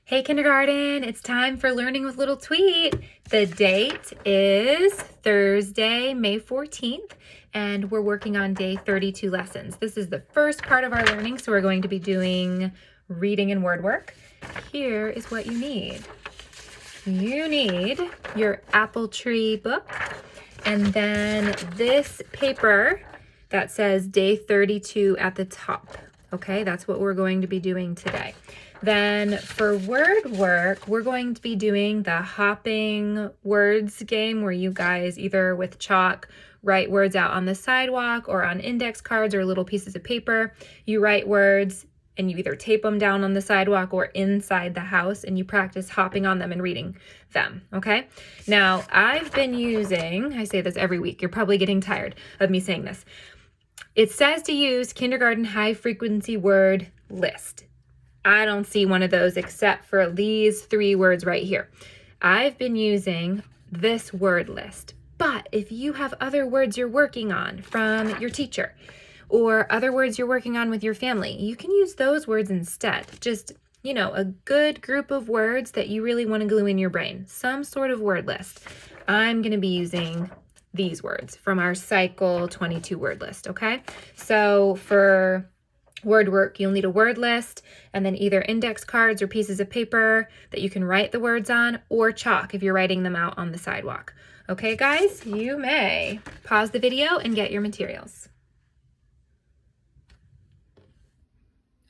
Hey kindergarten, it's time for Learning with Little Tweet. The date is Thursday, May 14th, and we're working on day 32 lessons. This is the first part of our learning, so we're going to be doing reading and word work. Here is what you need. You need your apple tree book, and then this paper that says day 32 at the top. Okay, that's what we're going to be doing today. Then for word work, we're going to be doing the hopping words game where you guys either with chalk write words out on the sidewalk or on index cards or little pieces of paper. You write words and you either tape them down on the sidewalk or inside the house, and you practice hopping on them and reading them, okay? Now, I've been using, I say this every week, you're probably getting tired of me saying this. It says to use kindergarten high frequency word list. I don't see one of those except for these 3 words right here. I've been using this word list, but if you have other words you're working on from your teacher or other words you're working on with your family, you can use those words instead. Just, a good group of words that you really want to glue in your brain, some sort of word list. I'm going to be using these words from our cycle 22 word list, okay? So for word work, you'll need a word list and then either index cards or pieces of paper that you can write the words on, or chalk if you're writing them out on the sidewalk. Okay, guys, you may pause the video and get your materials.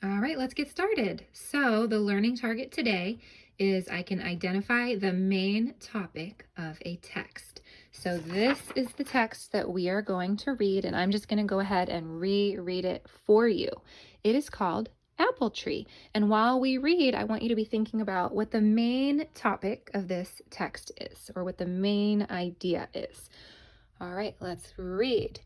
All right, let's get started. So the learning target today is I can identify the main topic of a text. So this is the text that we are going to read, and I'm just going to go ahead and reread it for you. It is called Apple Tree. And while we read, I want you to be thinking about what the main topic of this text is, or what the main idea is. All right, let's read.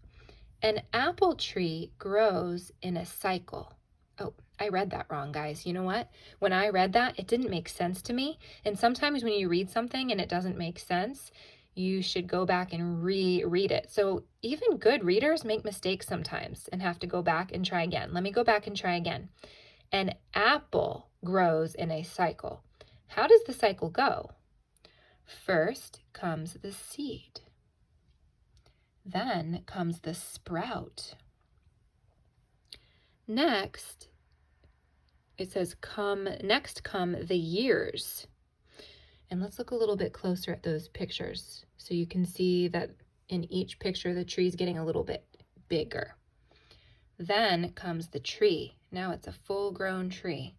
An apple tree grows in a cycle. Oh, I read that wrong, guys. You know what? When I read that, it didn't make sense to me. And sometimes when you read something and it doesn't make sense, you should go back and reread it. So even good readers make mistakes sometimes and have to go back and try again. Let me go back and try again. An apple grows in a cycle. How does the cycle go? First comes the seed. Then comes the sprout. Next, it says next come the years. And let's look a little bit closer at those pictures so you can see that in each picture the tree's getting a little bit bigger. Then comes the tree. Now it's a full-grown tree.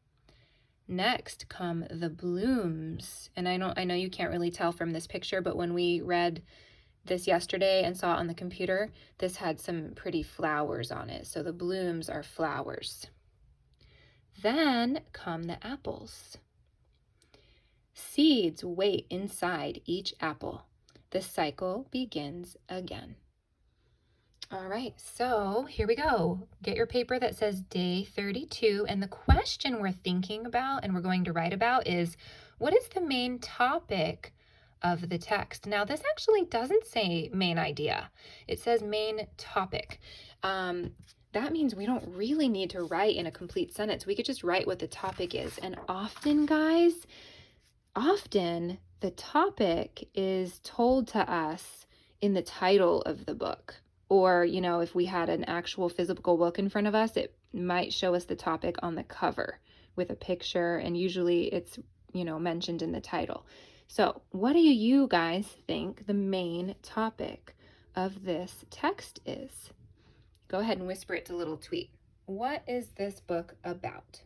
Next come the blooms. And I know you can't really tell from this picture, but when we read this yesterday and saw it on the computer, this had some pretty flowers on it. So the blooms are flowers. Then come the apples. Seeds wait inside each apple. The cycle begins again. All right, so here we go. Get your paper that says day 32, and the question we're thinking about and we're going to write about is, what is the main topic of the text? Now, this actually doesn't say main idea. It says main topic. That means we don't really need to write in a complete sentence. We could just write what the topic is. And often, guys, the topic is told to us in the title of the book. Or, if we had an actual physical book in front of us, it might show us the topic on the cover with a picture. And usually it's, mentioned in the title. So what do you guys think the main topic of this text is? Go ahead and whisper it to Little Tweet. What is this book about?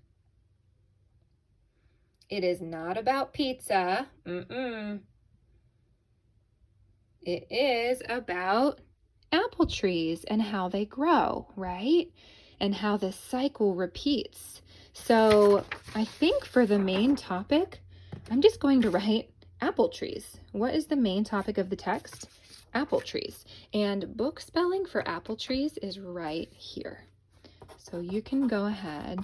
It is not about pizza. It is about apple trees and how they grow, right? And how the cycle repeats. So I think for the main topic, I'm just going to write apple trees. What is the main topic of the text? Apple trees. And book spelling for apple trees is right here. So you can go ahead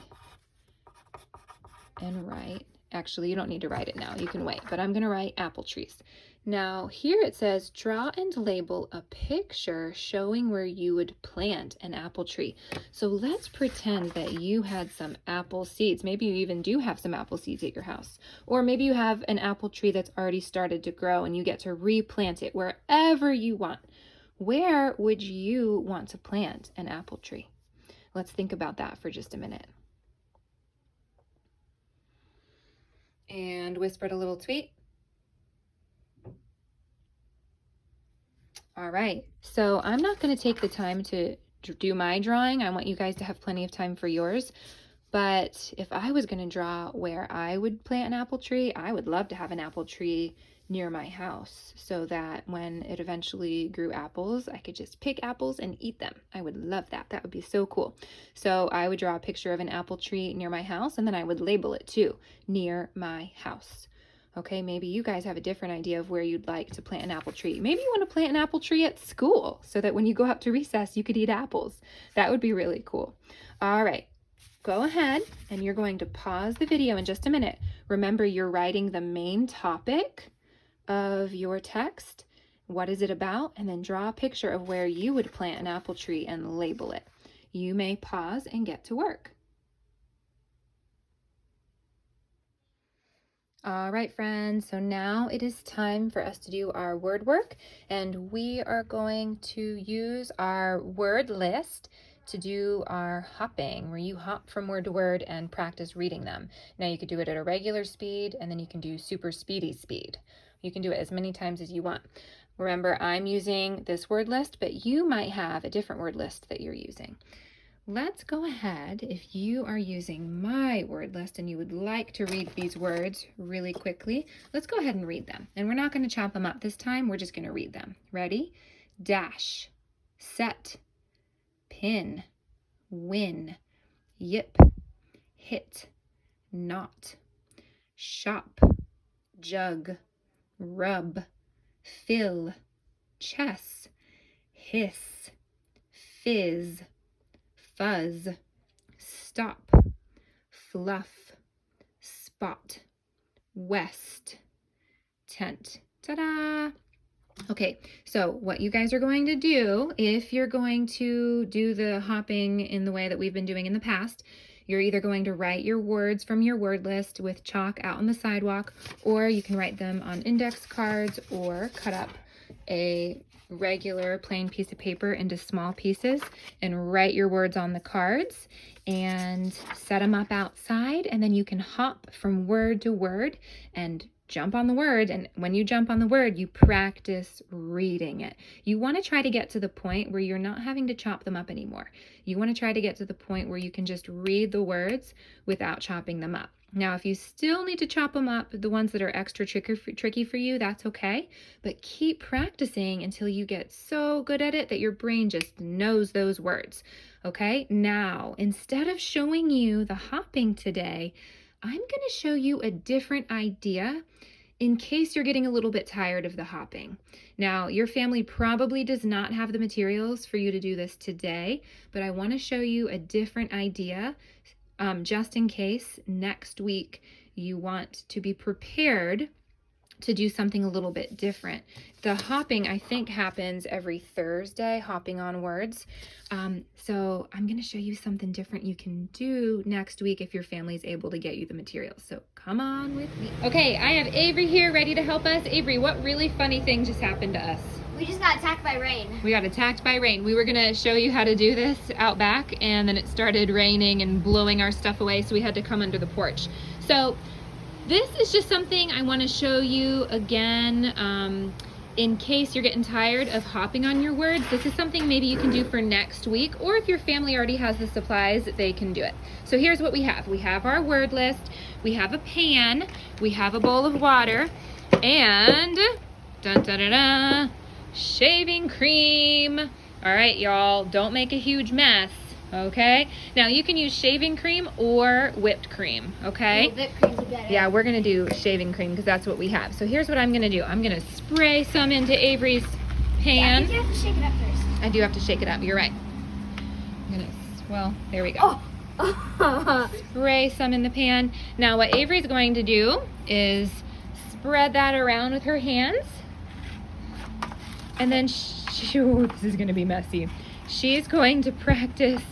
and write Actually, you don't need to write it now. You can wait, but I'm going to write apple trees. Now, here it says, draw and label a picture showing where you would plant an apple tree. So let's pretend that you had some apple seeds. Maybe you even do have some apple seeds at your house. Or maybe you have an apple tree that's already started to grow and you get to replant it wherever you want. Where would you want to plant an apple tree? Let's think about that for just a minute. And whispered a little tweet. All right, so I'm not going to take the time to do my drawing. I want you guys to have plenty of time for yours. But if I was going to draw where I would plant an apple tree, I would love to have an apple tree near my house so that when it eventually grew apples, I could just pick apples and eat them. I would love that. That would be so cool. So I would draw a picture of an apple tree near my house, and then I would label it too, near my house. Okay, maybe you guys have a different idea of where you'd like to plant an apple tree. Maybe you want to plant an apple tree at school so that when you go out to recess, you could eat apples. That would be really cool. All right, go ahead and you're going to pause the video in just a minute. Remember, you're writing the main topic of your text. What is it about? And then draw a picture of where you would plant an apple tree and label it. You may pause and get to work. All right, friends, so now it is time for us to do our word work, and we are going to use our word list to do our hopping, where you hop from word to word and practice reading them. Now you could do it at a regular speed, and then you can do super speedy speed. You can do it as many times as you want. Remember, I'm using this word list, but you might have a different word list that you're using. Let's go ahead, if you are using my word list and you would like to read these words really quickly, let's go ahead and read them. And we're not going to chop them up this time, we're just going to read them. Ready? Dash, set, pin, win, yip, hit, knot, shop, jug, rub, fill, chess, hiss, fizz, fuzz, stop, fluff, spot, west, tent. Ta-da! Okay, so what you guys are going to do, if you're going to do the hopping in the way that we've been doing in the past, you're either going to write your words from your word list with chalk out on the sidewalk, or you can write them on index cards or cut up a regular plain piece of paper into small pieces and write your words on the cards and set them up outside, and then you can hop from word to word and jump on the word. And when you jump on the word, you practice reading it. You want to try to get to the point where you're not having to chop them up anymore. You want to try to get to the point where you can just read the words without chopping them up. Now, if you still need to chop them up, the ones that are extra tricky for you, that's okay. But keep practicing until you get so good at it that your brain just knows those words. Okay? Now, instead of showing you the hopping today, I'm going to show you a different idea in case you're getting a little bit tired of the hopping. Now, your family probably does not have the materials for you to do this today, but I want to show you a different idea just in case next week you want to be prepared to do something a little bit different. The hopping, I think, happens every Thursday, hopping on words. So I'm going to show you something different you can do next week if your family is able to get you the materials. So come on with me. Okay, I have Avery here ready to help us. Avery, what really funny thing just happened to us? We just got attacked by rain. We got attacked by rain. We were going to show you how to do this out back, and then it started raining and blowing our stuff away, so we had to come under the porch. So this is just something I want to show you again in case you're getting tired of hopping on your words. This is something maybe you can do for next week, or if your family already has the supplies, they can do it. So here's what we have. We have our word list, we have a pan, we have a bowl of water, and dun, dun, dun, dun, shaving cream. All right, y'all, don't make a huge mess. Okay, now you can use shaving cream or whipped cream, okay? Oh, whipped cream's better. Yeah, we're gonna do shaving cream because that's what we have. So here's what I'm gonna do. I'm gonna spray some into Avery's pan. Yeah, I think you have to shake it up first. I do have to shake it up, you're right. I'm gonna, well, there we go. Oh, Spray some in the pan. Now what Avery's going to do is spread that around with her hands. And then, oh, this is going to be messy. She's going to practice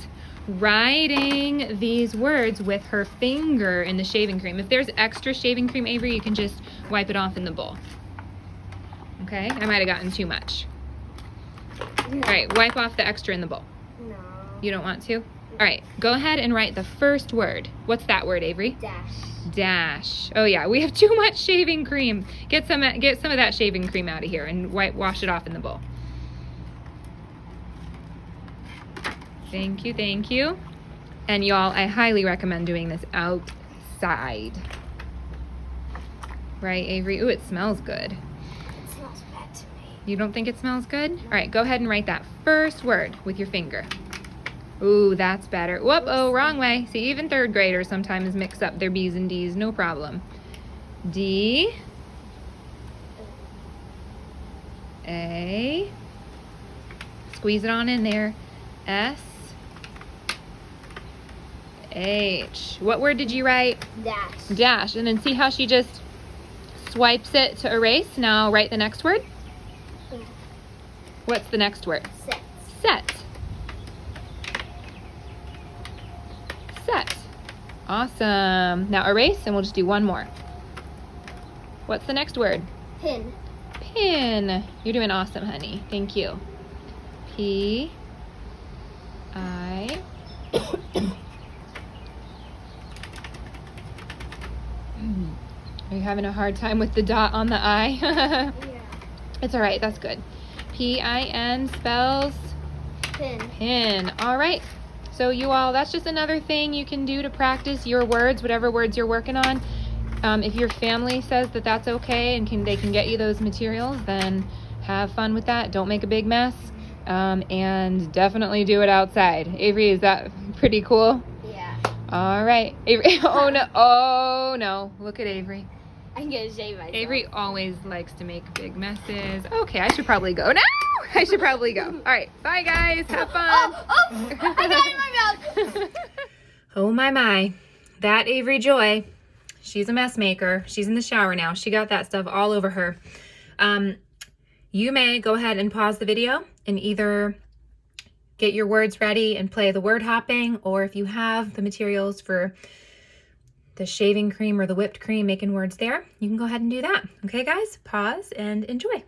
writing these words with her finger in the shaving cream. If there's extra shaving cream, Avery, you can just wipe it off in the bowl. Okay? I might have gotten too much. All right, wipe off the extra in the bowl. No. You don't want to? All right, go ahead and write the first word. What's that word, Avery? Dash. Dash. Oh yeah, we have too much shaving cream. Get some of that shaving cream out of here and wash it off in the bowl. Thank you, thank you. And y'all, I highly recommend doing this outside. Right, Avery? Ooh, it smells good. It smells bad to me. You don't think it smells good? All right, go ahead and write that first word with your finger. Ooh, that's better. Whoop, oh, wrong way. See, even third graders sometimes mix up their B's and D's, no problem. D. A. Squeeze it on in there. S. H. What word did you write? Dash. Dash. And then see how she just swipes it to erase? Now write the next word. What's the next word? Set. Set. Set. Awesome. Now erase and we'll just do one more. What's the next word? Pin. Pin. You're doing awesome, honey. Thank you. P. I. Are you having a hard time with the dot on the I? Yeah. It's all right. That's good. P-I-N spells Pin. pin. All right. So you all, that's just another thing you can do to practice your words, whatever words you're working on. If your family says that that's okay and they can get you those materials, then have fun with that. Don't make a big mess. And definitely do it outside. Avery, is that pretty cool? Yeah. All right. Avery, oh no. Oh no. Look at Avery. I'm gonna shave myself. Avery always likes to make big messes. Okay, I should probably go now. I should probably go. All right. Bye, guys. Have fun. I got it in my mouth. Oh my. That Avery Joy, she's a mess maker. She's in the shower now. She got that stuff all over her. You may go ahead and pause the video and either get your words ready and play the word hopping, or if you have the materials for the shaving cream or the whipped cream making words there, you can go ahead and do that. Okay, guys? Pause and enjoy.